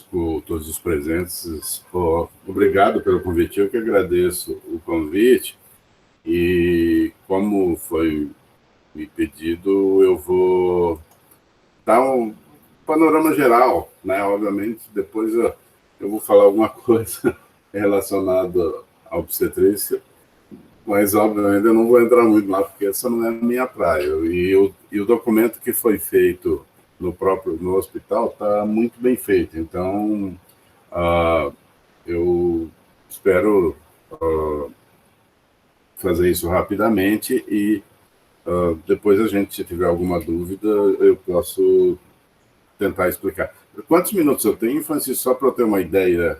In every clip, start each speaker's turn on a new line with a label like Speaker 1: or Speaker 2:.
Speaker 1: conosco, todos os presentes. Obrigado pelo convite, eu que agradeço o convite. E como foi me pedido, eu vou dar um panorama geral, né? Obviamente, depois eu vou falar alguma coisa relacionada à obstetrícia, mas obviamente eu não vou entrar muito lá, porque essa não é a minha praia. E o documento que foi feito no hospital está muito bem feito. Então, eu espero fazer isso rapidamente e depois a gente, se tiver alguma dúvida, eu posso tentar explicar. Quantos minutos eu tenho, Francisco, só para eu ter uma ideia?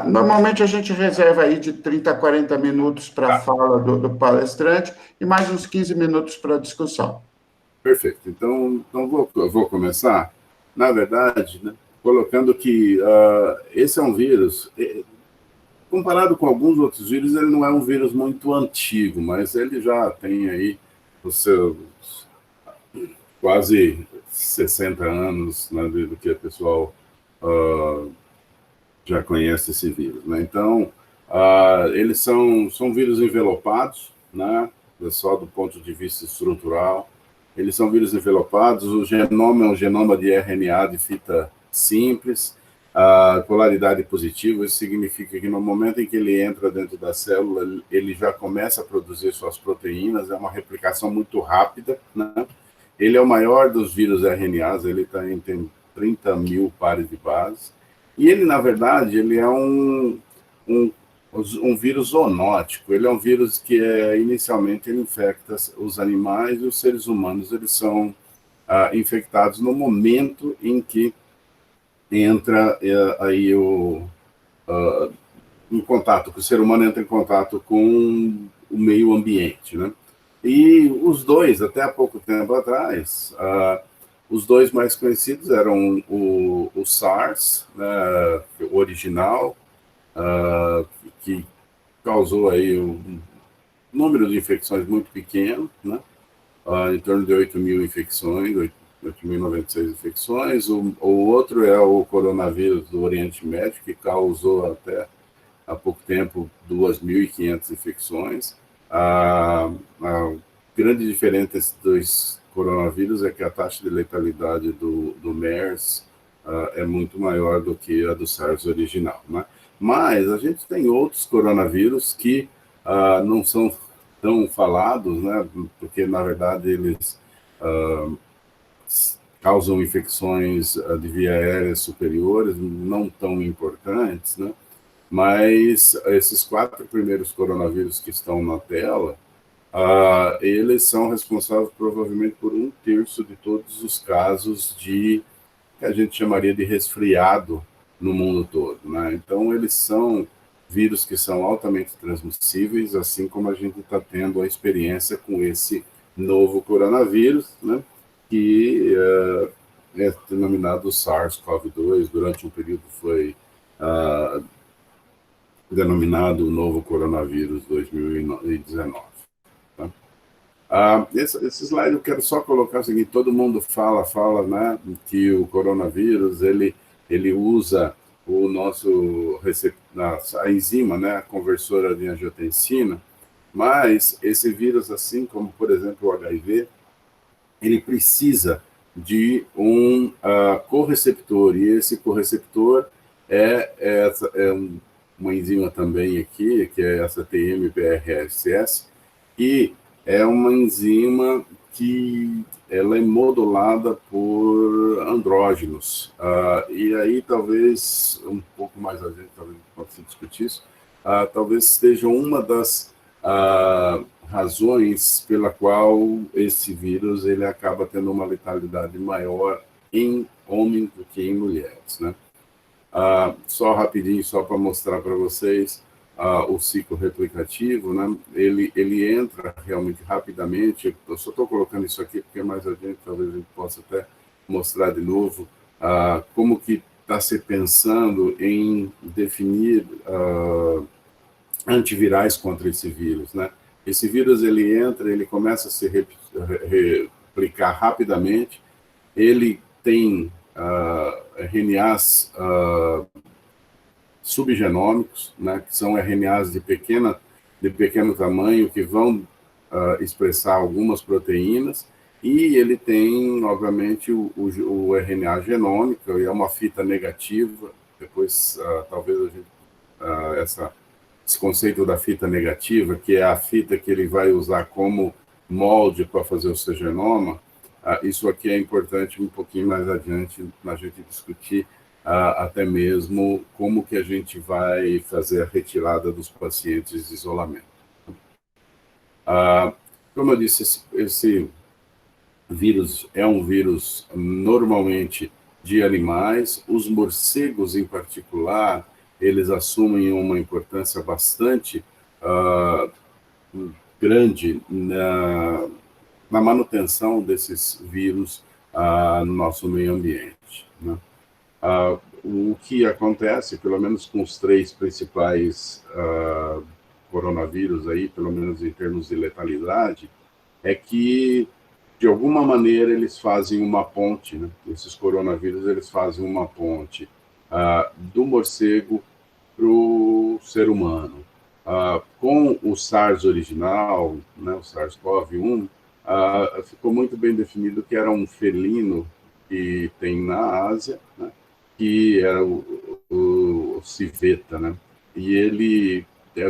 Speaker 2: Normalmente a gente reserva aí de 30 a 40 minutos para a
Speaker 1: Tá,
Speaker 2: fala do palestrante e mais uns 15 minutos para a discussão.
Speaker 1: perfeito. Então vou começar. Na verdade, né, colocando que esse é um vírus, comparado com alguns outros vírus, ele não é um vírus muito antigo, mas ele já tem aí os seus quase 60 anos, né, do que o pessoal já conhece esse vírus, né? Então, eles são vírus envelopados, né? Só do ponto de vista estrutural. Eles são vírus envelopados, o genoma é um genoma de RNA de fita simples, a polaridade positiva, isso significa que no momento em que ele entra dentro da célula, ele já começa a produzir suas proteínas, é uma replicação muito rápida, né? Ele é o maior dos vírus RNAs, ele tem 30 mil pares de bases, e ele, na verdade, ele é um vírus zoonótico. Ele é um vírus que, inicialmente, ele infecta os animais e os seres humanos. Eles são infectados no momento em que entra aí em contato, que o ser humano entra em contato com o meio ambiente, né? E os dois, até há pouco tempo atrás, os dois mais conhecidos eram o SARS, né, o original, que causou aí um número de infecções muito pequeno, né, em torno de 8 mil infecções, 8.096 infecções. O outro é o coronavírus do Oriente Médio, que causou até há pouco tempo 2.500 infecções. A grande diferença desses dois coronavírus é que a taxa de letalidade do MERS é muito maior do que a do SARS original, né? Mas a gente tem outros coronavírus que não são tão falados, né? Porque, na verdade, eles causam infecções de via aérea superiores, não tão importantes, né? Mas esses 4 primeiros coronavírus que estão na tela, eles são responsáveis provavelmente por 1/3 de todos os casos que a gente chamaria de resfriado no mundo todo, né? Então, eles são vírus que são altamente transmissíveis, assim como a gente está tendo a experiência com esse novo coronavírus, né? Que é denominado SARS-CoV-2. Durante um período foi denominado o novo coronavírus 2019. Tá? Esse slide eu quero só colocar o seguinte: todo mundo fala, né, que o coronavírus ele usa o nosso a enzima, né, a conversora de angiotensina, mas esse vírus, assim como, por exemplo, o HIV, ele precisa de um correceptor, e esse correceptor uma enzima também aqui, que é essa TMPRSS, e é uma enzima que ela é modulada por andrógenos. E aí talvez, um pouco mais adiante, talvez possa discutir isso, talvez seja uma das razões pela qual esse vírus ele acaba tendo uma letalidade maior em homens do que em mulheres, né? Só rapidinho, só para mostrar para vocês o ciclo replicativo, né? Ele entra realmente rapidamente. Eu só estou colocando isso aqui porque mais adiante talvez a gente possa até mostrar de novo como que está se pensando em definir antivirais contra esse vírus, né? Esse vírus ele entra, ele começa a se replicar rapidamente, ele tem RNAs subgenômicos, né, que são RNAs de pequeno tamanho, que vão expressar algumas proteínas, e ele tem, obviamente, o RNA genômico, e é uma fita negativa. Depois, talvez a gente, esse conceito da fita negativa, que é a fita que ele vai usar como molde para fazer o seu genoma, isso aqui é importante um pouquinho mais adiante na gente discutir até mesmo como que a gente vai fazer a retirada dos pacientes de isolamento. Como eu disse, esse vírus é um vírus normalmente de animais. Os morcegos, em particular, eles assumem uma importância bastante grande na manutenção desses vírus no nosso meio ambiente, né? O que acontece, pelo menos com os 3 principais coronavírus aí, pelo menos em termos de letalidade, é que, de alguma maneira, eles fazem uma ponte, né? Esses coronavírus, eles fazem uma ponte do morcego para o ser humano. Com o SARS original, né, o SARS-CoV-1, ficou muito bem definido que era um felino que tem na Ásia, né, que era o civeta, né? E ele,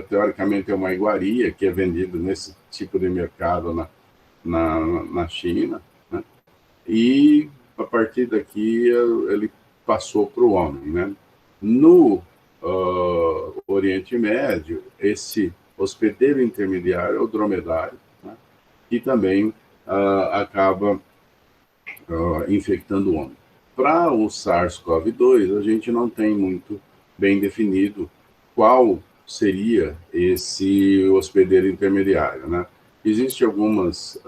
Speaker 1: teoricamente, é uma iguaria que é vendido nesse tipo de mercado na China, né? E, a partir daqui, ele passou para o homem, né? No Oriente Médio, esse hospedeiro intermediário é o dromedário, né? Que também acaba infectando o homem. Para o SARS-CoV-2, a gente não tem muito bem definido qual seria esse hospedeiro intermediário, né? Existem alguns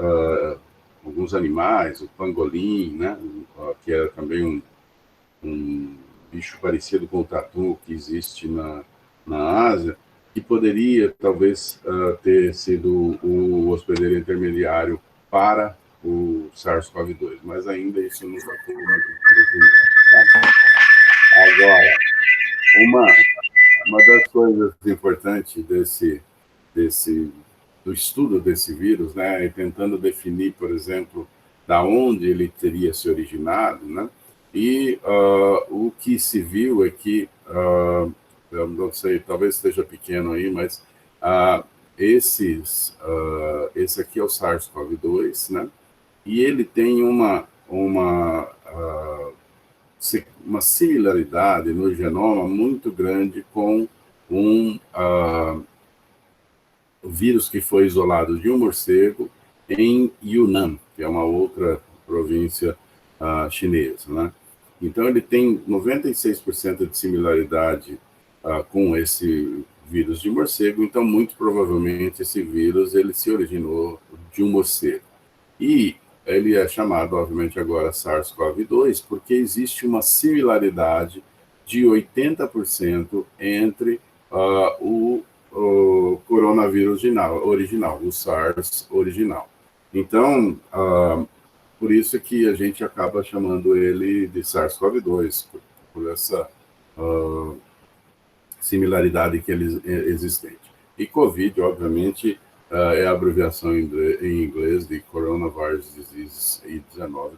Speaker 1: animais, o pangolim, né, que é também um bicho parecido com o tatu que existe na Ásia, que poderia talvez ter sido o hospedeiro intermediário para o SARS-CoV-2, mas ainda isso não está tudo muito definido, tá? Agora, uma das coisas importantes do estudo desse vírus, né, é tentando definir, por exemplo, da onde ele teria se originado, né? E o que se viu é que, eu não sei, talvez esteja pequeno aí, mas esse aqui é o SARS-CoV-2, né? E ele tem uma similaridade no genoma muito grande com um vírus que foi isolado de um morcego em Yunnan, que é uma outra província chinesa, né? Então, ele tem 96% de similaridade com esse vírus de morcego, então, muito provavelmente, esse vírus ele se originou de um morcego. E ele é chamado, obviamente, agora SARS-CoV-2, porque existe uma similaridade de 80% entre o coronavírus original, o SARS original. Então, por isso que a gente acaba chamando ele de SARS-CoV-2, por essa similaridade que ele existente. E COVID, obviamente, é a abreviação em inglês de Coronavirus Disease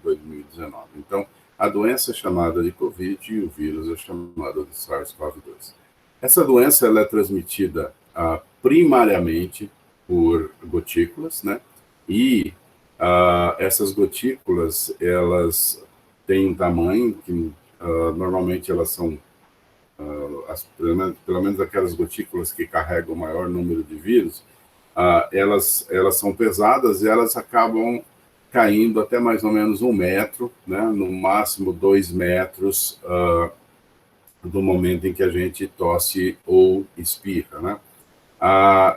Speaker 1: 2019. Então, a doença é chamada de COVID e o vírus é chamado de SARS-CoV-2. Essa doença ela é transmitida primariamente por gotículas, né? E essas gotículas, elas têm um tamanho que normalmente elas são, pelo menos aquelas gotículas que carregam o maior número de vírus, elas são pesadas e elas acabam caindo até mais ou menos 1 metro, né? No máximo 2 metros do momento em que a gente tosse ou espirra, né?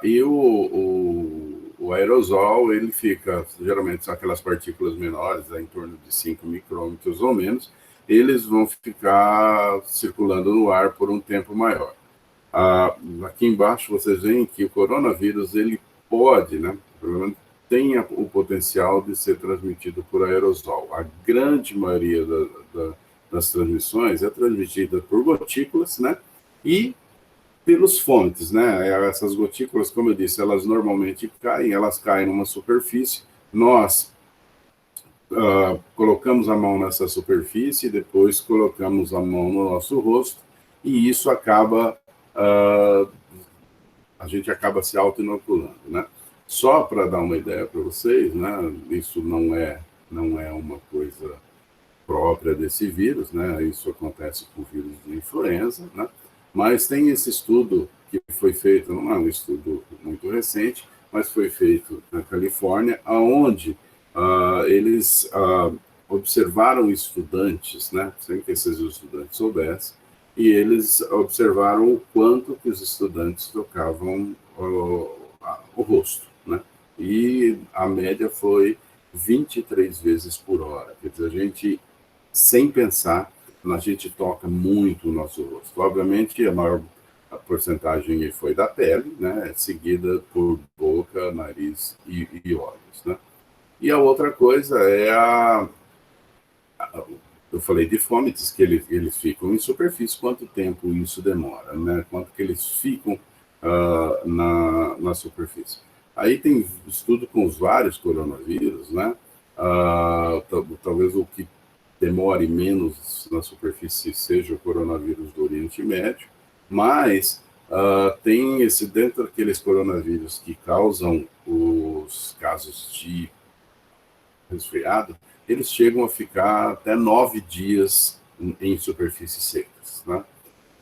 Speaker 1: E o aerosol, ele fica, geralmente são aquelas partículas menores, em torno de 5 micrômetros ou menos, eles vão ficar circulando no ar por um tempo maior. Aqui embaixo vocês veem que o coronavírus, ele pode, né, tem o potencial de ser transmitido por aerosol. A grande maioria das transmissões é transmitida por gotículas, né? E pelos fontes, né? Essas gotículas, como eu disse, elas normalmente caem, elas caem numa superfície, nós colocamos a mão nessa superfície, depois colocamos a mão no nosso rosto, e isso acaba, a gente acaba se auto-inoculando, né? Só para dar uma ideia para vocês, né? Isso não é uma coisa própria desse vírus, né? Isso acontece com o vírus de influenza, né? Mas tem esse estudo que foi feito, não é um estudo muito recente, mas foi feito na Califórnia, onde eles observaram estudantes, né? Sem que esses estudantes soubessem, e eles observaram o quanto que os estudantes tocavam o rosto, né? E a média foi 23 vezes por hora. Quer dizer, a gente, sem pensar, a gente toca muito o nosso rosto. Obviamente, a maior porcentagem foi da pele, né? Seguida por boca, nariz e olhos, né? E a outra coisa é eu falei de fomites, que eles ficam em superfície, quanto tempo isso demora, né? Quanto que eles ficam na superfície. Aí tem estudo com os vários coronavírus, né? Talvez o que demore menos na superfície seja o coronavírus do Oriente Médio, mas tem dentro daqueles coronavírus que causam os casos de resfriado, eles chegam a ficar até 9 dias em superfícies secas, né?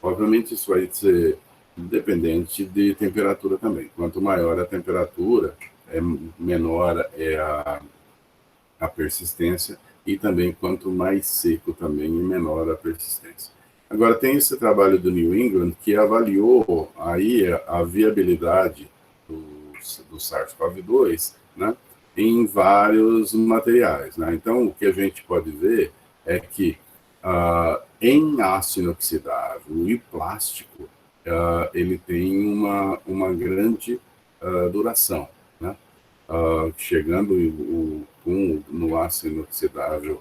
Speaker 1: Obviamente isso vai ser dependente de temperatura também. Quanto maior a temperatura, menor é a persistência, e também quanto mais seco também, menor a persistência. Agora tem esse trabalho do New England que avaliou aí a viabilidade do SARS-CoV-2, né, em vários materiais, né? Então, o que a gente pode ver é que em aço inoxidável e plástico, ele tem uma grande duração, né? Chegando no aço inoxidável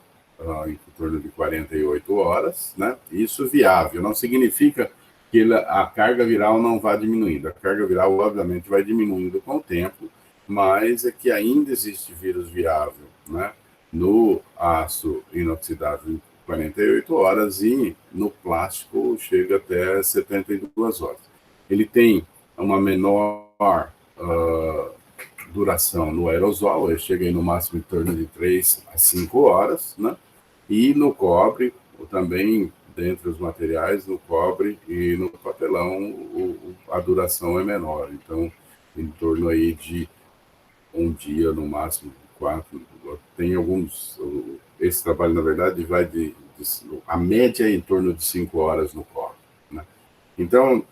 Speaker 1: em torno de 48 horas, né? Isso viável, não significa que a carga viral não vá diminuindo. A carga viral, obviamente, vai diminuindo com o tempo, mas é que ainda existe vírus viável, né? No aço inoxidável em 48 horas e no plástico chega até 72 horas. Ele tem uma menor duração no aerosol, ele chega aí no máximo em torno de 3 a 5 horas, né? E no cobre, também dentre os materiais, no cobre e no papelão, a duração é menor. Então, em torno aí de um dia, no máximo 4. Tem alguns... Esse trabalho, na verdade, vai a média é em torno de 5 horas no cobre, né? Então,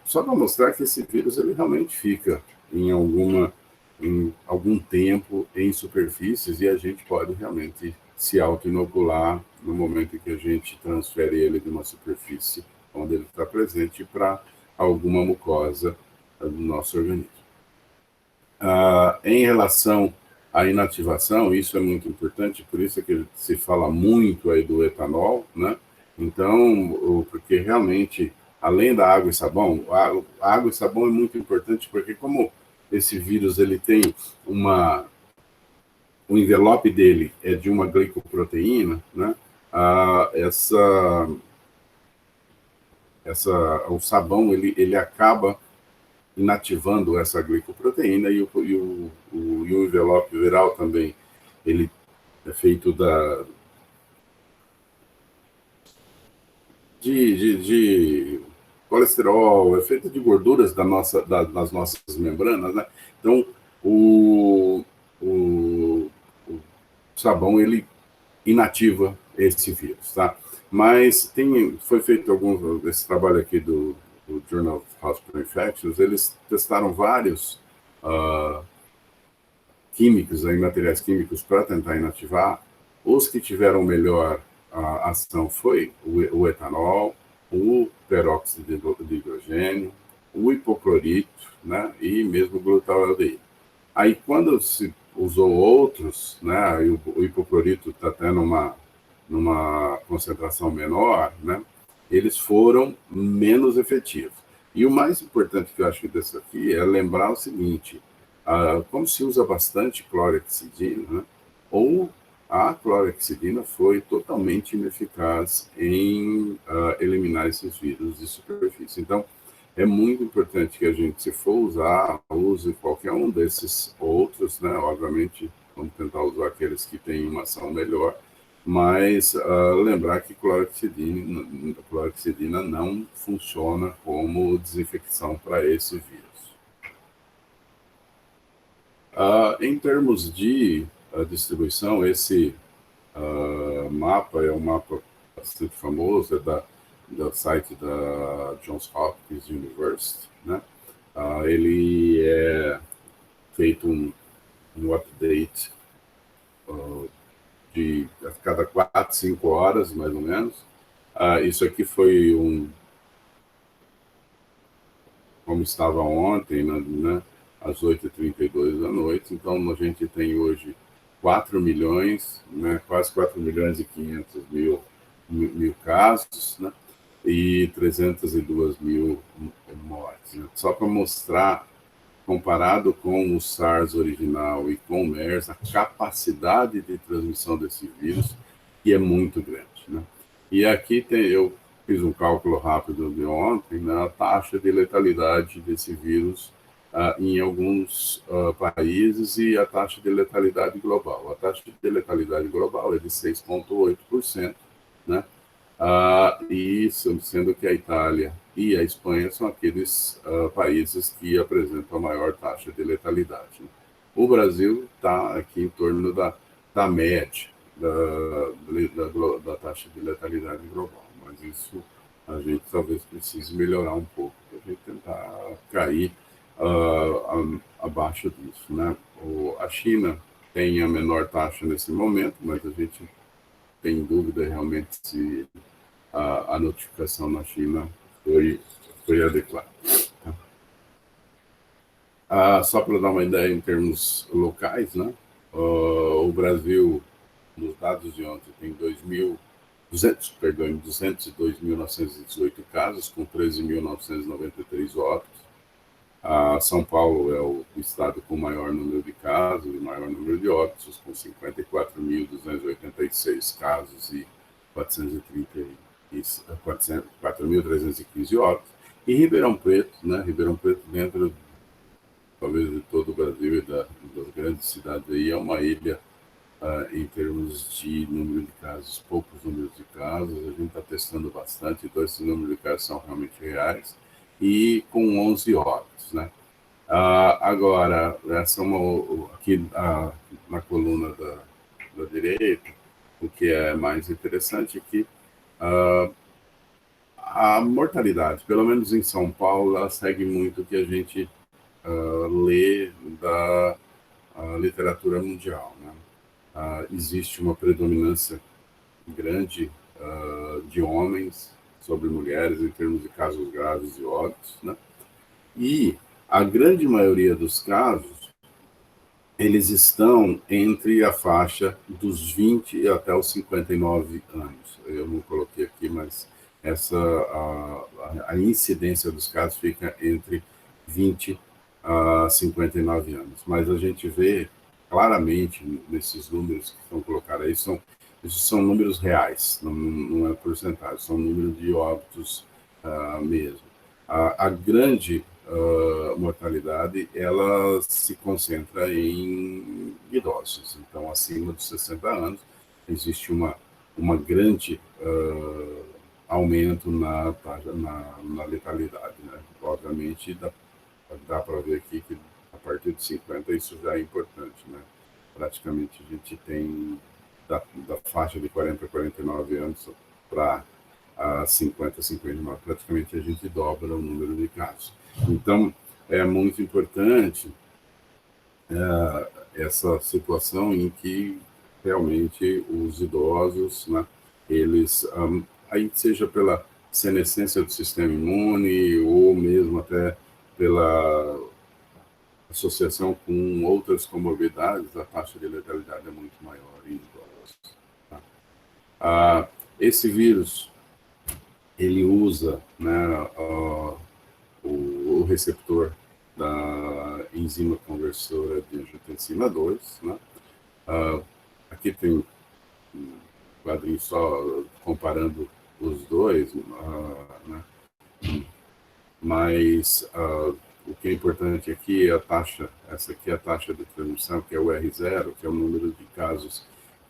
Speaker 1: só para mostrar que esse vírus ele realmente fica em algum tempo em superfícies, e a gente pode realmente se auto-inocular no momento em que a gente transfere ele de uma superfície onde ele está presente para alguma mucosa do nosso organismo. Em relação à inativação, isso é muito importante, por isso é que se fala muito aí do etanol, né? Então, porque realmente, além da água e sabão, a água e sabão é muito importante, porque como esse vírus ele tem o envelope dele é de uma glicoproteína, né? O sabão ele acaba inativando essa glicoproteína, e o envelope viral também, ele é feito de colesterol, é feito de gorduras das nossas membranas, né? Então, o sabão, ele inativa esse vírus, tá? Mas foi feito esse trabalho aqui do Journal of Hospital Infections, eles testaram vários químicos, materiais químicos, para tentar inativar. Os que tiveram melhor ação foi o etanol, o peróxido de hidrogênio, o hipoclorito, né, e mesmo o glutaraldeído. Aí, quando se usou outros, né, o hipoclorito está tendo numa concentração menor, né, eles foram menos efetivos. E o mais importante que eu acho desse aqui é lembrar o seguinte, como se usa bastante clorexidina, né, ou a clorexidina foi totalmente ineficaz em eliminar esses vírus de superfície. Então, é muito importante que a gente, se for usar, use qualquer um desses outros, né? Obviamente, vamos tentar usar aqueles que têm uma ação melhor, mas lembrar que clorexidina não funciona como desinfecção para esse vírus. Em termos de distribuição, esse mapa é um mapa bastante famoso, é do site da Johns Hopkins University, né? Ele é feito um update de a cada 4, 5 horas, mais ou menos. Isso aqui foi como estava ontem, né, às 8h32 da noite. Então, a gente tem hoje 4 milhões, né, quase 4 milhões e 500 mil casos, né, e 302 mil mortes. Né? Só para mostrar, comparado com o SARS original e com o MERS, a capacidade de transmissão desse vírus, que é muito grande. Né? E aqui eu fiz um cálculo rápido de ontem, né, a taxa de letalidade desse vírus em alguns países e a taxa de letalidade global. A taxa de letalidade global é de 6,8%, né? E sendo que a Itália e a Espanha são aqueles países que apresentam a maior taxa de letalidade. Né? O Brasil está aqui em torno da média da taxa de letalidade global, mas isso a gente talvez precise melhorar um pouco para a gente tentar cair abaixo disso. Né? A China tem a menor taxa nesse momento, mas a gente tem dúvida realmente se a notificação na China foi adequada. Só para dar uma ideia em termos locais, né? O Brasil, nos dados de ontem, tem 202.918 casos, com 13.993 óbitos. São Paulo é o estado com maior número de casos e maior número de óbitos, com 54.286 casos e 4.315 óbitos. E Ribeirão Preto, né? Ribeirão Preto, dentro talvez de todo o Brasil e das grandes cidades aí, é uma ilha em termos de número de casos, poucos números de casos. A gente está testando bastante, então esses números de casos são realmente reais, e com 11 óbitos, né? Agora, essa é aqui na coluna da direita, o que é mais interessante é que a mortalidade, pelo menos em São Paulo, ela segue muito o que a gente lê da literatura mundial. Né? Existe uma predominância grande de homens sobre mulheres em termos de casos graves e óbitos, né? E a grande maioria dos casos, eles estão entre a faixa dos 20 até os 59 anos. Eu não coloquei aqui, mas a incidência dos casos fica entre 20 a 59 anos. Mas a gente vê claramente nesses números que estão colocados aí, esses são números reais, não é porcentagem, são números de óbitos mesmo. A grande mortalidade, ela se concentra em idosos. Então, acima dos 60 anos, existe uma grande aumento na letalidade. Né? Obviamente, dá para ver aqui que a partir de 50 isso já é importante. Né? Praticamente a gente tem da faixa de 40 a 49 anos para 50 a 59, praticamente a gente dobra o número de casos. Então, é muito importante essa situação em que realmente os idosos, né, eles, aí seja pela senescência do sistema imune ou mesmo até pela associação com outras comorbidades, a taxa de letalidade é muito maior em idosos. Tá? Esse vírus, ele usa, né, o receptor da enzima conversora de angiotensina 2, né? Aqui tem um quadrinho só comparando os dois, né? Mas o que é importante aqui é a taxa, essa aqui é a taxa de transmissão, que é o R0, que é o número de casos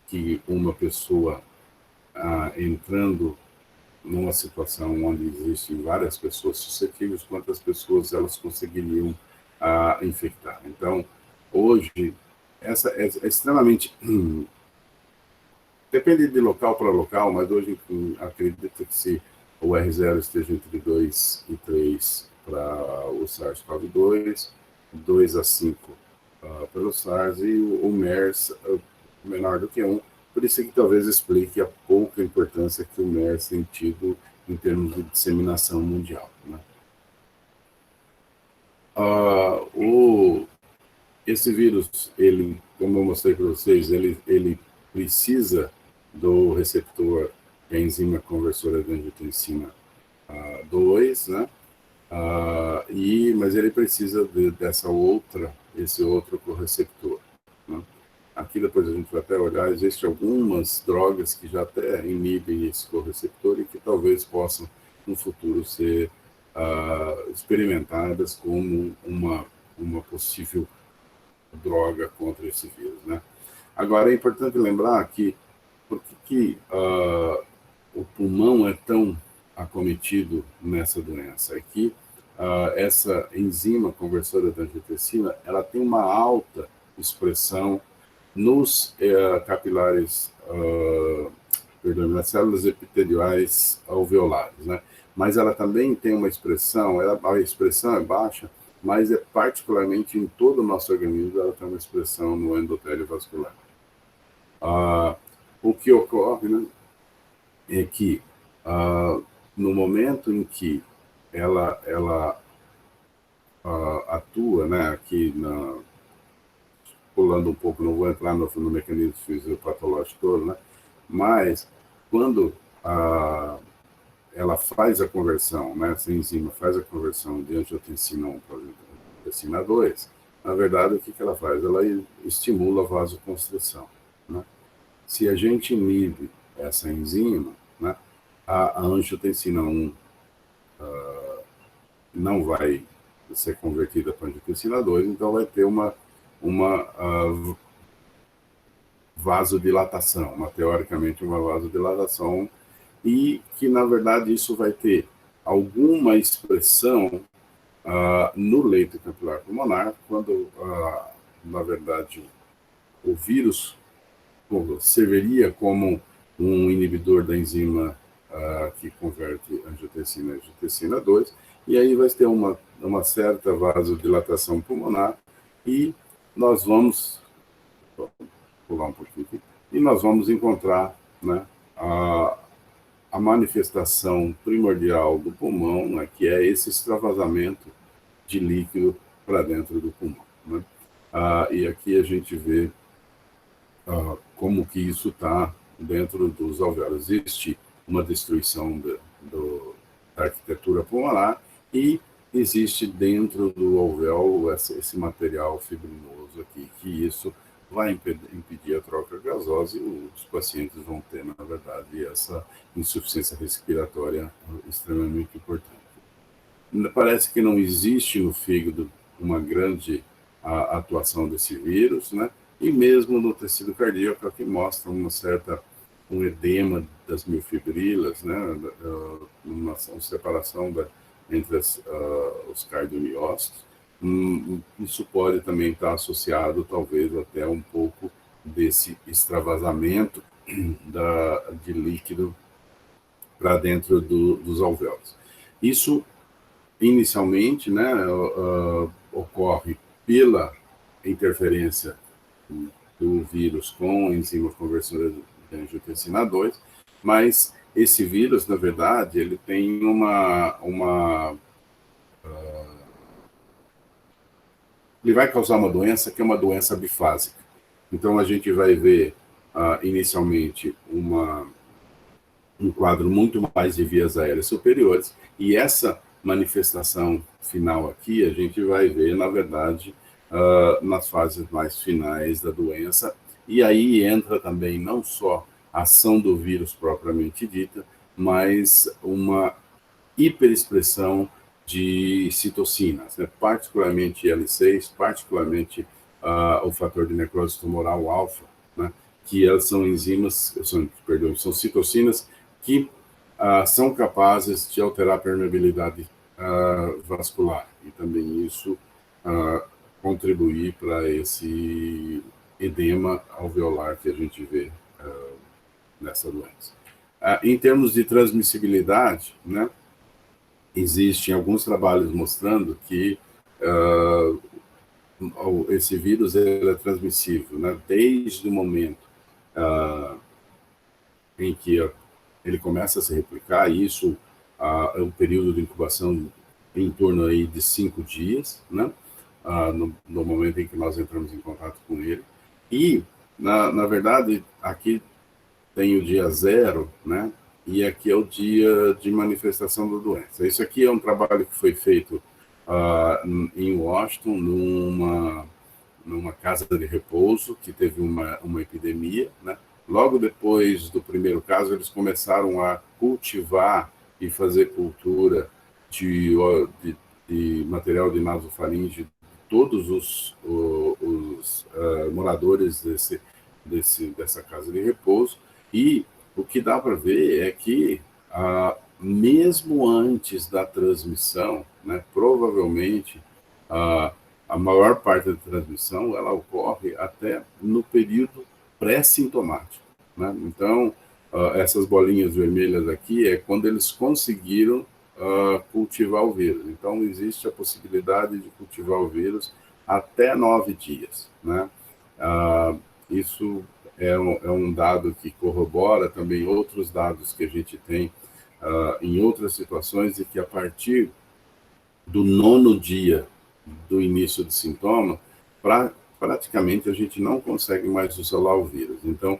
Speaker 1: que uma pessoa entrando numa situação onde existem várias pessoas suscetíveis, quantas pessoas elas conseguiriam infectar. Então, hoje, essa é extremamente... Depende de local para local, mas hoje acredito que se o R0 esteja entre 2 e 3 para o SARS-CoV-2, 2 a 5 pelo SARS, e o MERS menor do que 1. Por isso que talvez explique a pouca importância que o MERS tem tido em termos de disseminação mundial, né? Esse vírus, ele, como eu mostrei para vocês, ele precisa do receptor, que é a enzima conversora de angiotensina 2, né? Mas ele precisa esse outro correceptor, né? Aqui depois a gente vai até olhar, existem algumas drogas que já até inibem esse correceptor e que talvez possam, no futuro, ser experimentadas como uma possível droga contra esse vírus, né? Agora, é importante lembrar que por que o pulmão é tão acometido nessa doença? É que essa enzima conversora da angiotensina, ela tem uma alta expressão nos capilares, nas células epiteliais alveolares, né? Mas ela também tem uma expressão, a expressão é baixa, mas é particularmente em todo o nosso organismo, ela tem uma expressão no endotélio vascular. O que ocorre, né, é que no momento em que ela atua, né, aqui pulando um pouco, não vou entrar no mecanismo fisiopatológico todo, né, mas quando ela faz a conversão, né, essa enzima faz a conversão de angiotensina 1 para angiotensina 2, na verdade, o que ela faz? Ela estimula a vasoconstrição, né? Se a gente inibe essa enzima, né, a angiotensina 1 não vai ser convertida para angiotensina 2, então vai ter uma vasodilatação, teoricamente uma vasodilatação, e que, na verdade, isso vai ter alguma expressão no leito capilar pulmonar, quando, na verdade, o vírus serviria como um inibidor da enzima que converte angiotensina em angiotensina 2, e aí vai ter uma certa vasodilatação pulmonar, e nós vamos pular um pouquinho aqui, e nós vamos encontrar, né, a manifestação primordial do pulmão, né, que é esse extravasamento de líquido para dentro do pulmão, né? E aqui a gente vê como que isso está dentro dos alvéolos. Existe uma destruição da arquitetura pulmonar e existe dentro do alvéolo esse material fibrinoso aqui, que isso vai impedir a troca gasosa, e os pacientes vão ter, na verdade, essa insuficiência respiratória extremamente importante. Parece que não existe no fígado uma grande atuação desse vírus, né? E mesmo no tecido cardíaco, que mostra um edema das miofibrilas, né? Uma separação entre os cardiomiócitos. Isso pode também estar associado, talvez, até um pouco desse extravasamento de líquido para dentro dos alvéolos. Isso, inicialmente, né, ocorre pela interferência do vírus com a enzima conversora de angiotensina 2, mas esse vírus, na verdade, ele tem ele vai causar uma doença que é uma doença bifásica. Então, a gente vai ver, inicialmente, uma um quadro muito mais de vias aéreas superiores, e essa manifestação final aqui a gente vai ver, na verdade, nas fases mais finais da doença, e aí entra também não só a ação do vírus propriamente dita, mas uma hiperexpressão de citocinas, né? Particularmente L6, particularmente o fator de necrose tumoral alfa, né? Que elas são enzimas, são citocinas que são capazes de alterar a permeabilidade vascular, e também isso contribuir para esse edema alveolar que a gente vê nessa doença. Em termos de transmissibilidade, né, existem alguns trabalhos mostrando que esse vírus ele é transmissível, né, desde o momento em que ele começa a se replicar, e isso é um período de incubação em torno aí de 5 dias, né, no momento em que nós entramos em contato com ele. E, na verdade, aqui tem o dia 0, né, e aqui é o dia de manifestação da doença. Isso aqui é um trabalho que foi feito em Washington, numa casa de repouso, que teve uma epidemia, né? Logo depois do primeiro caso, eles começaram a cultivar e fazer cultura de material de nasofaringe de todos os moradores dessa casa de repouso, e o que dá para ver é que, mesmo antes da transmissão, né, provavelmente a maior parte da transmissão ela ocorre até no período pré-sintomático, né? Então, essas bolinhas vermelhas aqui é quando eles conseguiram cultivar o vírus. Então, existe a possibilidade de cultivar o vírus até 9 dias, né? Isso é um dado que corrobora também outros dados que a gente tem em outras situações, e que a partir do 9º dia do início de sintoma, praticamente a gente não consegue mais isolar o vírus. Então,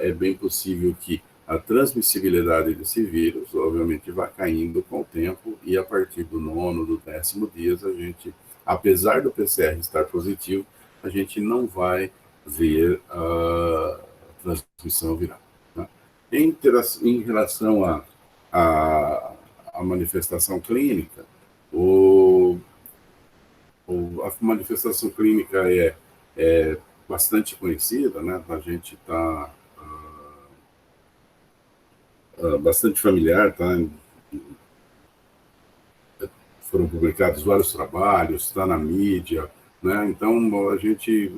Speaker 1: é bem possível que a transmissibilidade desse vírus, obviamente, vá caindo com o tempo, e a partir do 9º, do 10º dia, a gente, apesar do PCR estar positivo, a gente não vai ver a transmissão viral, né? Em relação à manifestação clínica, a manifestação clínica é bastante conhecida, né? A gente está bastante familiar, tá? Foram publicados vários trabalhos, está na mídia, né? Então a gente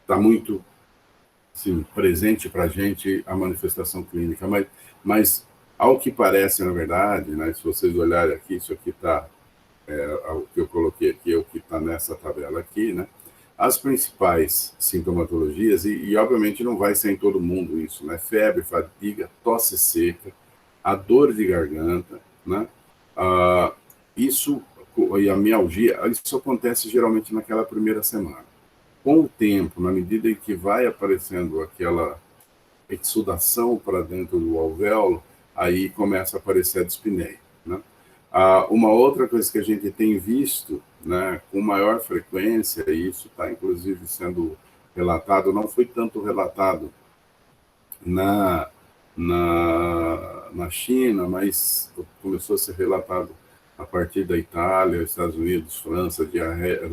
Speaker 1: está muito, assim, presente para a gente a manifestação clínica, mas ao que parece, na verdade, né? Se vocês olharem aqui, isso aqui está o que eu coloquei aqui é o que está nessa tabela aqui, né? As principais sintomatologias, e obviamente não vai ser em todo mundo isso, né? Febre, fadiga, tosse seca, a dor de garganta, né? Isso, e a mialgia, isso acontece geralmente naquela primeira semana. Com o tempo, na medida em que vai aparecendo aquela exsudação para dentro do alvéolo, aí começa a aparecer a dispneia, né? Uma outra coisa que a gente tem visto, né, com maior frequência, e isso está inclusive sendo relatado, não foi tanto relatado na China, mas começou a ser relatado a partir da Itália, Estados Unidos, França, diarreia,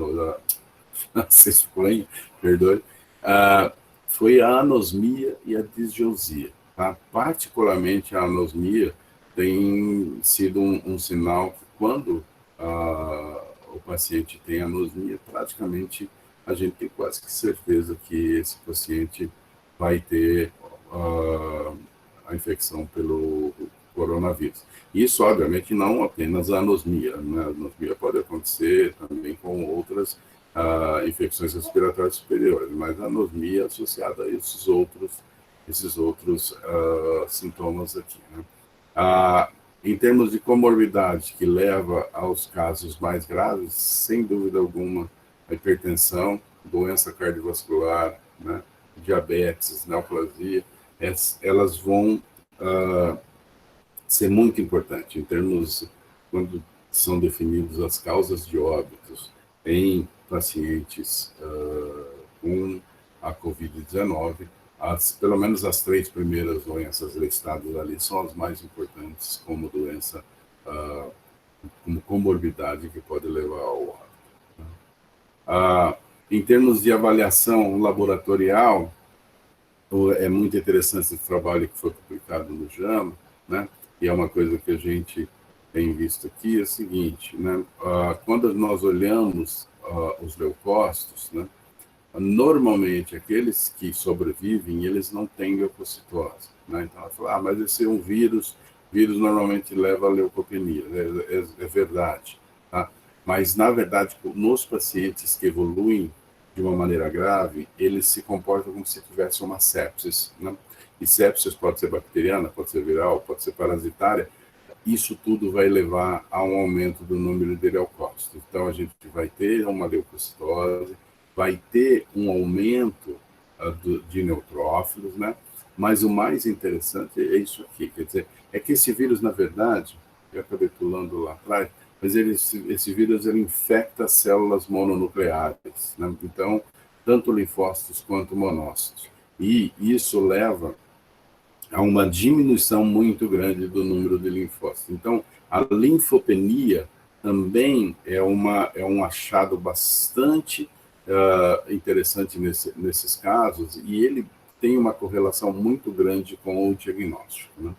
Speaker 1: França, Espanha, perdoe, foi a anosmia e a disgeusia, tá? Particularmente a anosmia tem sido um sinal que, quando o paciente tem anosmia, praticamente a gente tem quase que certeza que esse paciente vai ter a infecção pelo coronavírus. Isso, obviamente, não apenas a anosmia, né? A anosmia pode acontecer também com outras infecções respiratórias superiores, mas a anosmia associada a esses outros sintomas aqui, né? Em termos de comorbidade que leva aos casos mais graves, sem dúvida alguma, a hipertensão, doença cardiovascular, né, diabetes, neoplasia, elas vão ser muito importantes em termos, quando são definidas as causas de óbitos em pacientes com a Covid-19, pelo menos as 3 primeiras doenças listadas ali são as mais importantes como doença, como comorbidade que pode levar ao óbito. Em termos de avaliação laboratorial, é muito interessante esse trabalho que foi publicado no JAMA, né? E é uma coisa que a gente tem visto aqui, é o seguinte, né? Quando nós olhamos os leucócitos, né? Normalmente, aqueles que sobrevivem, eles não têm leucocitose, né? Então, ela fala, mas esse é um vírus normalmente leva a leucopenia, é verdade, tá? Mas, na verdade, nos pacientes que evoluem de uma maneira grave, eles se comportam como se tivesse uma sepsis, né? E sepsis pode ser bacteriana, pode ser viral, pode ser parasitária. Isso tudo vai levar a um aumento do número de leucócitos. Então, a gente vai ter uma leucocitose, vai ter um aumento de neutrófilos, né? Mas o mais interessante é isso aqui, quer dizer, é que esse vírus, na verdade, eu acabei pulando lá atrás, mas esse vírus ele infecta células mononucleares, né? Então, tanto linfócitos quanto monócitos. E isso leva a uma diminuição muito grande do número de linfócitos. Então, a linfopenia também é um achado bastante interessante nesses casos, e ele tem uma correlação muito grande com o diagnóstico, né?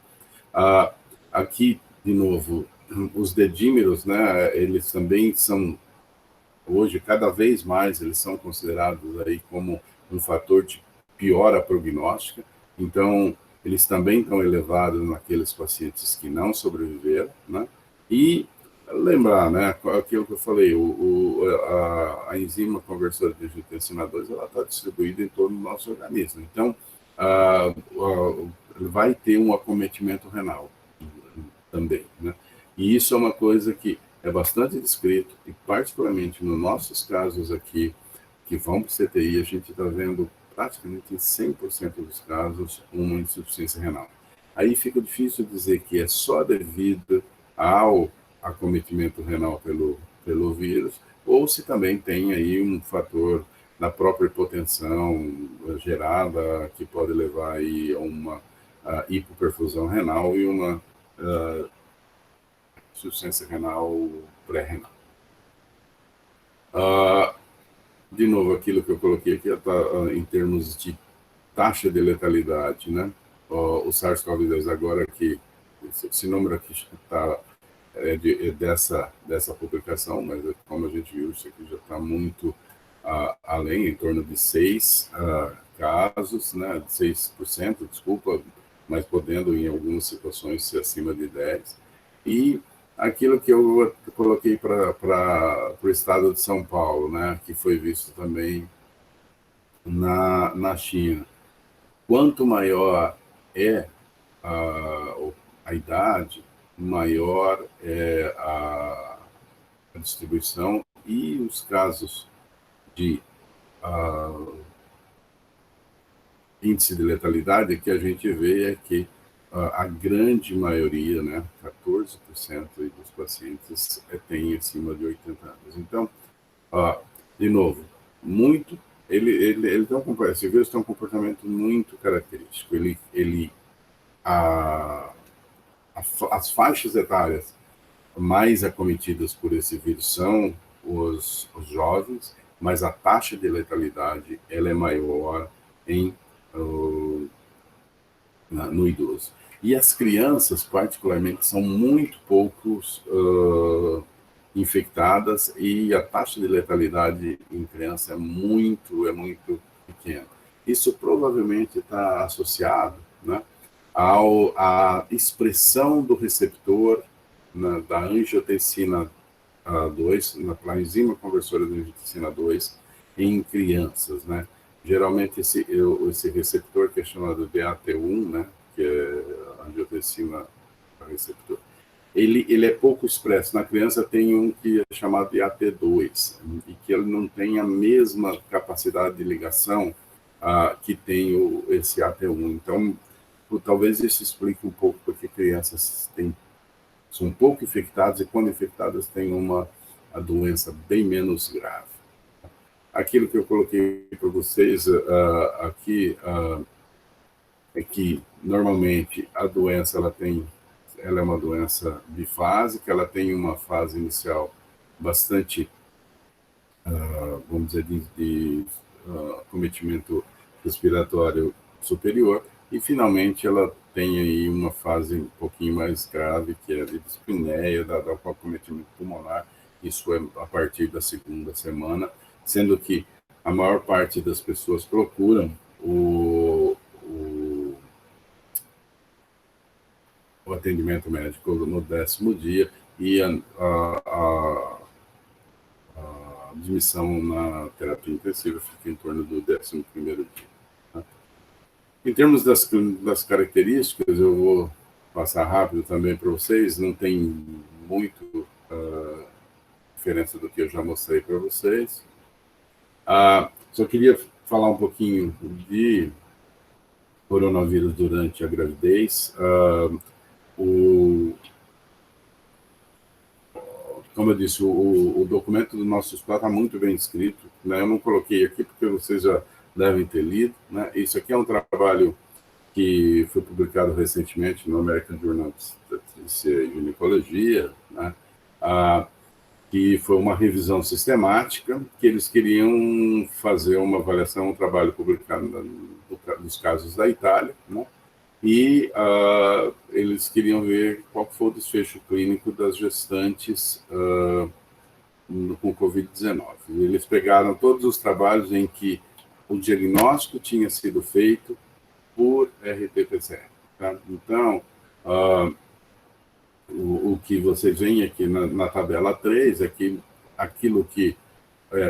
Speaker 1: Aqui, de novo, os dedímeros, né, eles também são, hoje, cada vez mais, eles são considerados aí como um fator de piora prognóstica. Então, eles também estão elevados naqueles pacientes que não sobreviveram, né? E lembrar, né, aquilo que eu falei, a enzima conversora de angiotensina 2, ela está distribuída em todo o nosso organismo. Então, vai ter um acometimento renal também, né? E isso é uma coisa que é bastante descrito, e particularmente nos nossos casos aqui, que vão para o CTI, a gente está vendo praticamente em 100% dos casos uma insuficiência renal. Aí fica difícil dizer que é só devido ao acometimento renal pelo vírus, ou se também tem aí um fator da própria hipotensão gerada, que pode levar aí a uma hipoperfusão renal e uma insuficiência renal pré-renal. De novo, aquilo que eu coloquei aqui em termos de taxa de letalidade, né? O SARS-CoV-2 agora que esse número aqui está dessa publicação, mas como a gente viu, isso aqui já está muito além, em torno de 6 casos, né? 6%, desculpa, mas podendo em algumas situações ser acima de 10%. E aquilo que eu coloquei para o estado de São Paulo, né, que foi visto também na China. Quanto maior é a idade, maior é a distribuição, e os casos de índice de letalidade que a gente vê é que a grande maioria, né, 14% dos pacientes tem acima de 80 anos. Então, de novo, ele tem esse vírus tem um comportamento muito característico. As faixas etárias mais acometidas por esse vírus são os jovens, mas a taxa de letalidade ela é maior no idoso. E as crianças, particularmente, são muito poucos infectadas, e a taxa de letalidade em criança é muito pequena. Isso provavelmente está associado, né, à expressão do receptor da angiotensina 2, na enzima conversora da angiotensina 2, em crianças, né? Geralmente esse receptor, que é chamado de AT1, né, que é a angiotensina receptor, ele é pouco expresso. Na criança tem um que é chamado de AT2, e que ele não tem a mesma capacidade de ligação que tem esse AT1. Então, talvez isso explique um pouco porque crianças são pouco infectadas e quando infectadas têm a doença bem menos grave. Aquilo que eu coloquei para vocês aqui é que normalmente a doença ela é uma doença bifásica, ela tem uma fase inicial bastante, vamos dizer, de acometimento respiratório superior, e finalmente ela tem aí uma fase um pouquinho mais grave, que é a de dispneia, da acometimento pulmonar, isso é a partir da segunda semana, sendo que a maior parte das pessoas procuram o atendimento médico no 10º dia e a admissão na terapia intensiva fica em torno do 11º dia. Tá? Em termos das características, eu vou passar rápido também para vocês, não tem muito diferença do que eu já mostrei para vocês. Só queria falar um pouquinho de coronavírus durante a gravidez. Como eu disse, o documento do nosso hospital está muito bem escrito, né? Eu não coloquei aqui porque vocês já devem ter lido, né? Isso aqui é um trabalho que foi publicado recentemente no American Journal of Gynecology, né? Que foi uma revisão sistemática, que eles queriam fazer uma avaliação, um trabalho publicado dos casos da Itália, né? E eles queriam ver qual foi o desfecho clínico das gestantes com Covid-19. Eles pegaram todos os trabalhos em que o diagnóstico tinha sido feito por RT-PCR. Tá? Então, o que vocês veem aqui na tabela 3 é que aquilo que é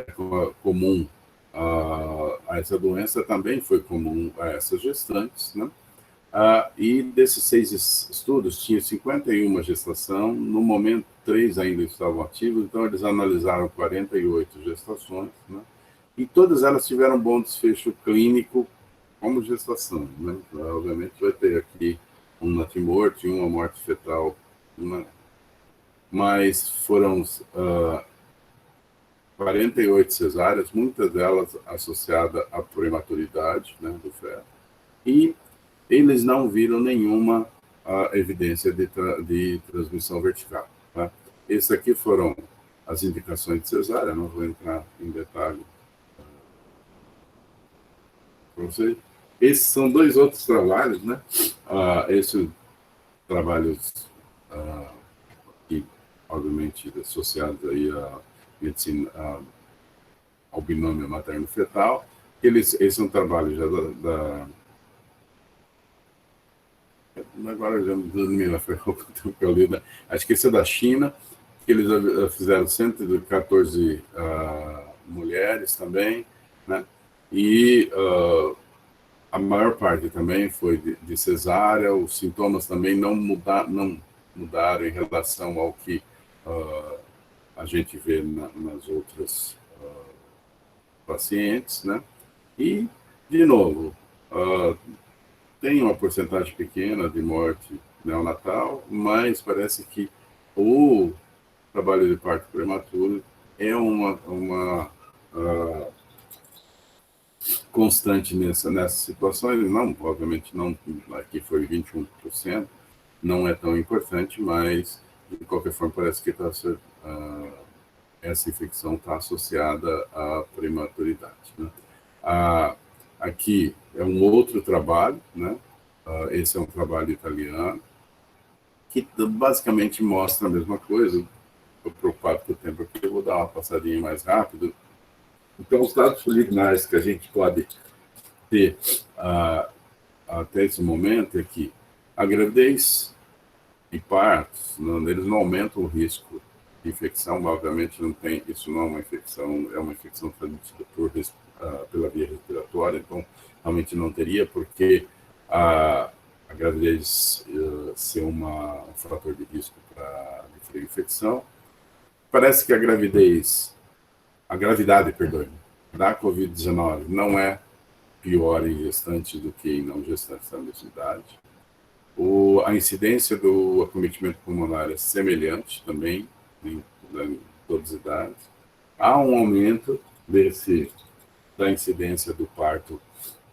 Speaker 1: comum a essa doença também foi comum a essas gestantes, né? E desses 6 estudos, tinha 51 gestação, no momento 3 ainda estavam ativos, então eles analisaram 48 gestações, né? E todas elas tiveram bom desfecho clínico como gestação, né? Então, obviamente vai ter aqui um natimorte e uma morte fetal, né? Mas foram 48 cesáreas, muitas delas associadas à prematuridade, né, do feto, e eles não viram nenhuma evidência de transmissão vertical. Tá? Essas aqui foram as indicações de cesárea, não vou entrar em detalhe para vocês. Esses são 2 outros trabalhos, né? Esses trabalhos que, obviamente, associados aí à medicina, ao binômio materno-fetal. Esse é um trabalho já agora já me lembro, eu li, né? Acho que esse é da China, que eles fizeram 114 mulheres também, né? E a maior parte também foi de cesárea, os sintomas também não mudaram em relação ao que a gente vê nas outras pacientes, né? E, de novo, tem uma porcentagem pequena de morte neonatal, mas parece que o trabalho de parto prematuro é uma constante nessas situações. Não, obviamente não, aqui foi 21%, não é tão importante, mas de qualquer forma parece que essa infecção está associada à prematuridade, né? Aqui é um outro trabalho, né? Esse é um trabalho italiano, que basicamente mostra a mesma coisa. Estou preocupado com o tempo aqui, eu vou dar uma passadinha mais rápido. Então, os dados preliminares que a gente pode ter até esse momento é que a gravidez e partos, eles não aumentam o risco de infecção, obviamente não tem, isso não é uma infecção, é uma infecção transmitida pela via respiratória, então realmente não teria, porque a gravidez ser um fator de risco para infecção. Parece que a gravidade, da Covid-19 não é pior em gestantes do que em não gestantes da mesma idade, A incidência do acometimento pulmonar é semelhante também em todas as idades. Há um aumento da incidência do parto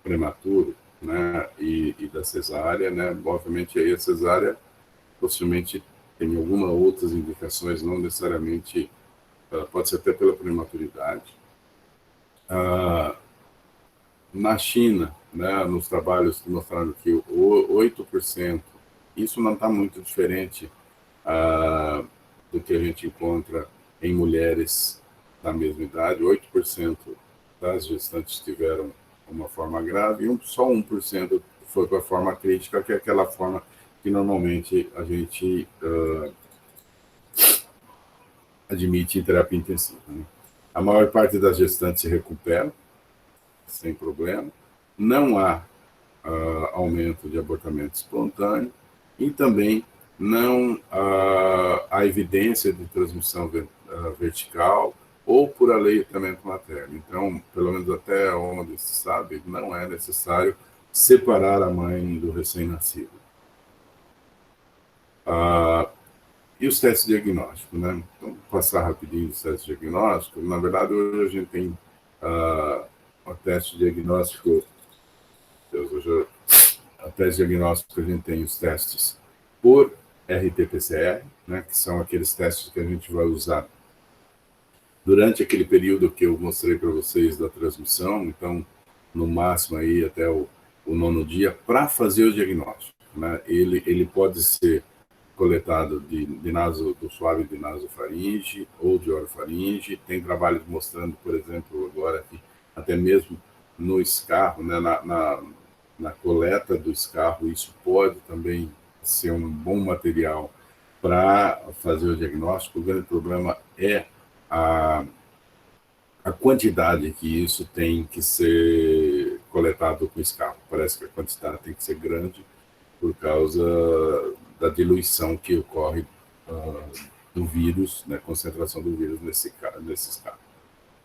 Speaker 1: prematuro, né, e da cesárea, né? Obviamente aí a cesárea possivelmente tem algumas outras indicações, não necessariamente, pode ser até pela prematuridade. Na China, né, nos trabalhos que mostraram que 8%, isso não está muito diferente do que a gente encontra em mulheres da mesma idade. 8% das gestantes tiveram uma forma grave e só 1% foi para a forma crítica, que é aquela forma que normalmente a gente admite em terapia intensiva, né? A maior parte das gestantes se recupera sem problema, não há aumento de abortamento espontâneo e também não há evidência de transmissão vertical ou por aleitamento materno. Então, pelo menos até onde se sabe, não é necessário separar a mãe do recém-nascido. E os testes diagnósticos, né? Então, vou passar rapidinho os testes diagnósticos. Na verdade, hoje a gente tem o teste diagnóstico. Hoje, a teste diagnóstico, a gente tem os testes por RT-PCR, né? Que são aqueles testes que a gente vai usar durante aquele período que eu mostrei para vocês da transmissão, então, no máximo aí até o 9º dia, para fazer o diagnóstico, né? Ele pode ser coletado do suave de nasofaringe ou de orofaringe. Tem trabalhos mostrando, por exemplo, agora que até mesmo no escarro, né, na coleta do escarro, isso pode também ser um bom material para fazer o diagnóstico. O grande problema é a quantidade que isso tem que ser coletado com escarro. Parece que a quantidade tem que ser grande por causa da diluição que ocorre do vírus, né, concentração do vírus nesses casos.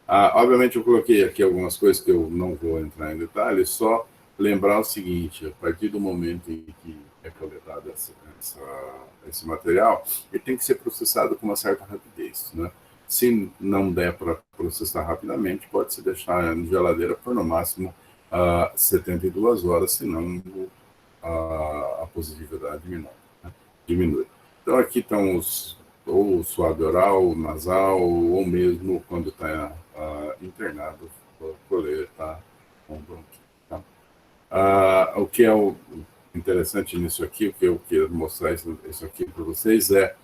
Speaker 1: Obviamente, eu coloquei aqui algumas coisas que eu não vou entrar em detalhes, só lembrar o seguinte: a partir do momento em que é coletado esse material, ele tem que ser processado com uma certa rapidez, né? Se não der para processar rapidamente, pode-se deixar na geladeira por no máximo 72 horas, senão a positividade diminui. Então, aqui estão ou suave oral, nasal, ou mesmo quando está internado, coleta com bronquite. Tá? O que é interessante nisso aqui, o que eu quero mostrar isso aqui para vocês é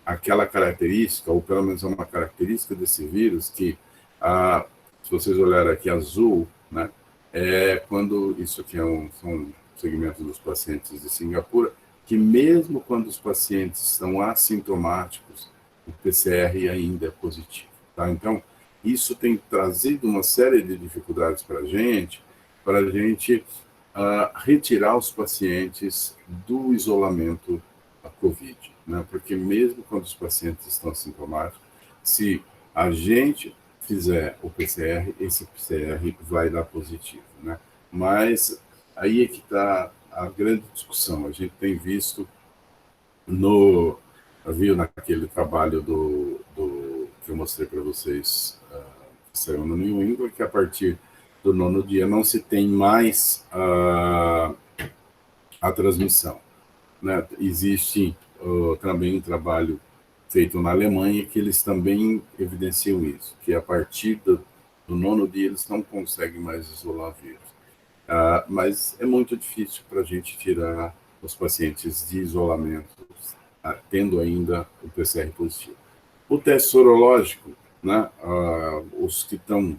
Speaker 1: aquela característica, ou pelo menos uma característica desse vírus que, se vocês olharem aqui azul, né, é quando isso aqui são segmentos dos pacientes de Singapura, que mesmo quando os pacientes estão assintomáticos, o PCR ainda é positivo. Tá? Então, isso tem trazido uma série de dificuldades para a gente retirar os pacientes do isolamento da COVID, né? Porque mesmo quando os pacientes estão assintomáticos, se a gente fizer o PCR, esse PCR vai dar positivo, né? Mas aí é que está a grande discussão. A gente tem visto viu naquele trabalho que eu mostrei para vocês, que saiu no New England, que a partir do 9º dia não se tem mais a transmissão, né? Existe também um trabalho feito na Alemanha que eles também evidenciam isso, que a partir do 9º dia eles não conseguem mais isolar vírus. Mas é muito difícil para a gente tirar os pacientes de isolamento, tendo ainda o PCR positivo. O teste sorológico, né, os que estão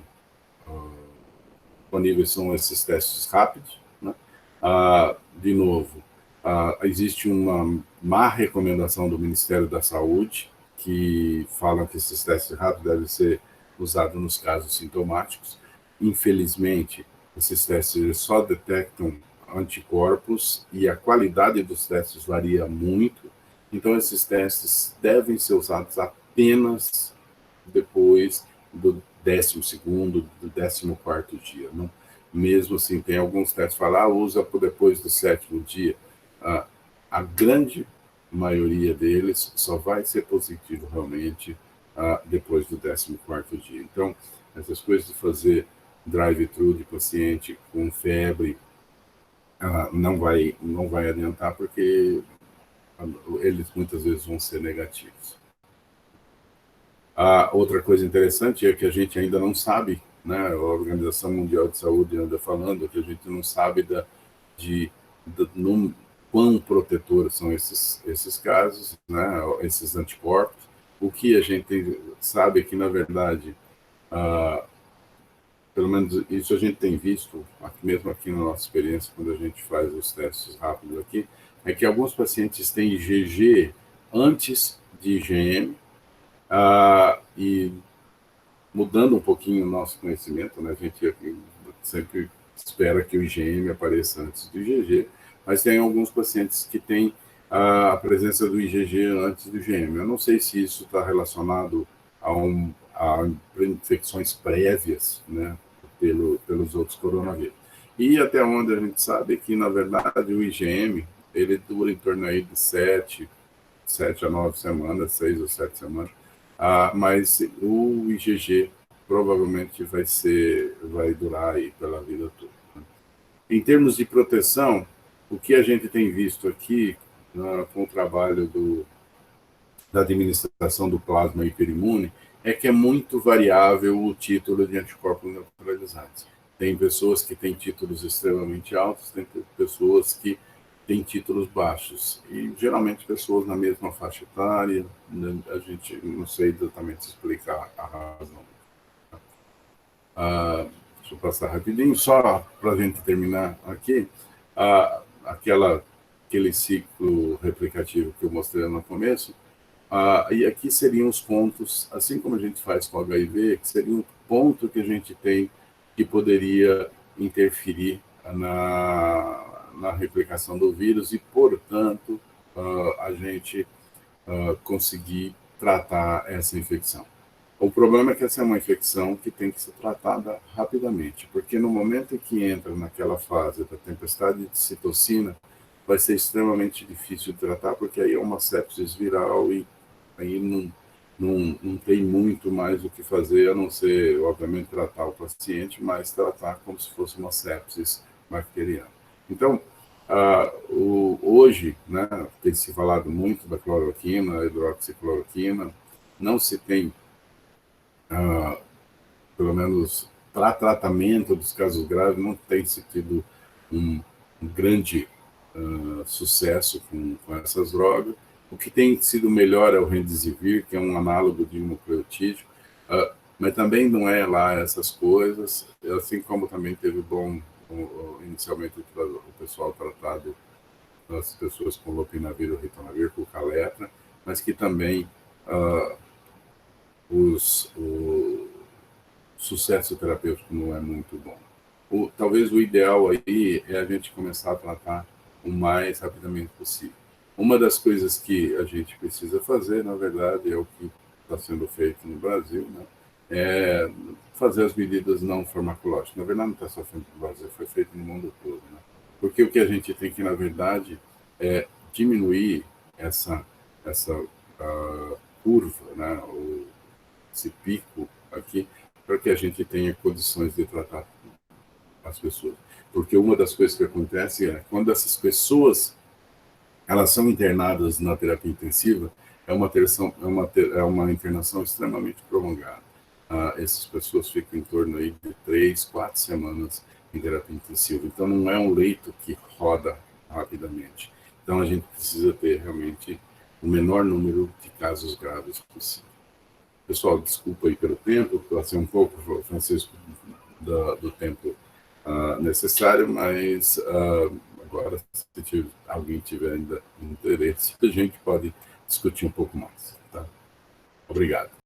Speaker 1: disponíveis são esses testes rápidos, né? De novo, existe uma má recomendação do Ministério da Saúde, que falam que esses testes rápidos devem ser usados nos casos sintomáticos. Infelizmente, esses testes só detectam anticorpos e a qualidade dos testes varia muito. Então, esses testes devem ser usados apenas depois do 12º, do 14º dia. Mesmo assim, tem alguns testes que falam, usa depois do 7º dia. a grande maioria deles só vai ser positivo realmente depois do 14º dia. Então, essas coisas de fazer drive-thru de paciente com febre não vai adiantar, porque eles muitas vezes vão ser negativos. Outra coisa interessante é que a gente ainda não sabe, né, a Organização Mundial de Saúde anda falando que a gente não sabe quão protetores são esses casos, né, esses anticorpos. O que a gente sabe é que, na verdade, pelo menos isso a gente tem visto, mesmo aqui na nossa experiência, quando a gente faz os testes rápidos aqui, é que alguns pacientes têm IgG antes de IgM, e mudando um pouquinho o nosso conhecimento, né, a gente sempre espera que o IgM apareça antes do IgG, mas tem alguns pacientes que têm a presença do IgG antes do IgM. Eu não sei se isso está relacionado a infecções prévias, né, pelos outros coronavírus. E até onde a gente sabe que, na verdade, o IgM, ele dura em torno aí de 7 a 9 semanas, 6 ou 7 semanas, mas o IgG provavelmente vai durar aí pela vida toda. Em termos de proteção, o que a gente tem visto aqui com o trabalho da administração do plasma hiperimune é que é muito variável o título de anticorpos neutralizantes. Tem pessoas que têm títulos extremamente altos, tem pessoas que têm títulos baixos, e geralmente pessoas na mesma faixa etária, a gente não sei exatamente explicar a razão. Deixa eu passar rapidinho, só para a gente terminar aqui, aquele ciclo replicativo que eu mostrei no começo, e aqui seriam os pontos, assim como a gente faz com o HIV, que seria um ponto que a gente tem que poderia interferir na replicação do vírus e, portanto, a gente conseguir tratar essa infecção. O problema é que essa é uma infecção que tem que ser tratada rapidamente, porque no momento em que entra naquela fase da tempestade de citocina, vai ser extremamente difícil de tratar, porque aí é uma sepsis viral e aí não tem muito mais o que fazer, a não ser, obviamente, tratar o paciente, mas tratar como se fosse uma sepsis bacteriana. Então, hoje, né, tem se falado muito da cloroquina, a hidroxicloroquina, não se tem, pelo menos para tratamento dos casos graves, não tem se tido um grande sucesso com essas drogas. O que tem sido melhor é o Remdesivir, que é um análogo de um nucleotídeo, mas também não é lá essas coisas, assim como também teve inicialmente o pessoal tratado, as pessoas com lopinavir ou ritonavir, com caletra, mas que também o sucesso terapêutico não é muito bom. Talvez o ideal aí é a gente começar a tratar o mais rapidamente possível. Uma das coisas que a gente precisa fazer, na verdade, é o que está sendo feito no Brasil, né? É fazer as medidas não farmacológicas. Na verdade, não está só feito no Brasil, foi feito no mundo todo, né? Porque o que a gente tem que, na verdade, é diminuir essa curva, né? Esse pico aqui, para que a gente tenha condições de tratar as pessoas. Porque uma das coisas que acontece é, quando essas pessoas elas são internadas na terapia intensiva, é uma internação extremamente prolongada. Essas pessoas ficam em torno aí de 3, 4 semanas em terapia intensiva. Então, não é um leito que roda rapidamente. Então, a gente precisa ter realmente o menor número de casos graves possível. Pessoal, desculpa aí pelo tempo, passei um pouco, Francisco, do tempo necessário, mas agora, se alguém tiver ainda interesse, a gente pode discutir um pouco mais. Tá? Obrigado.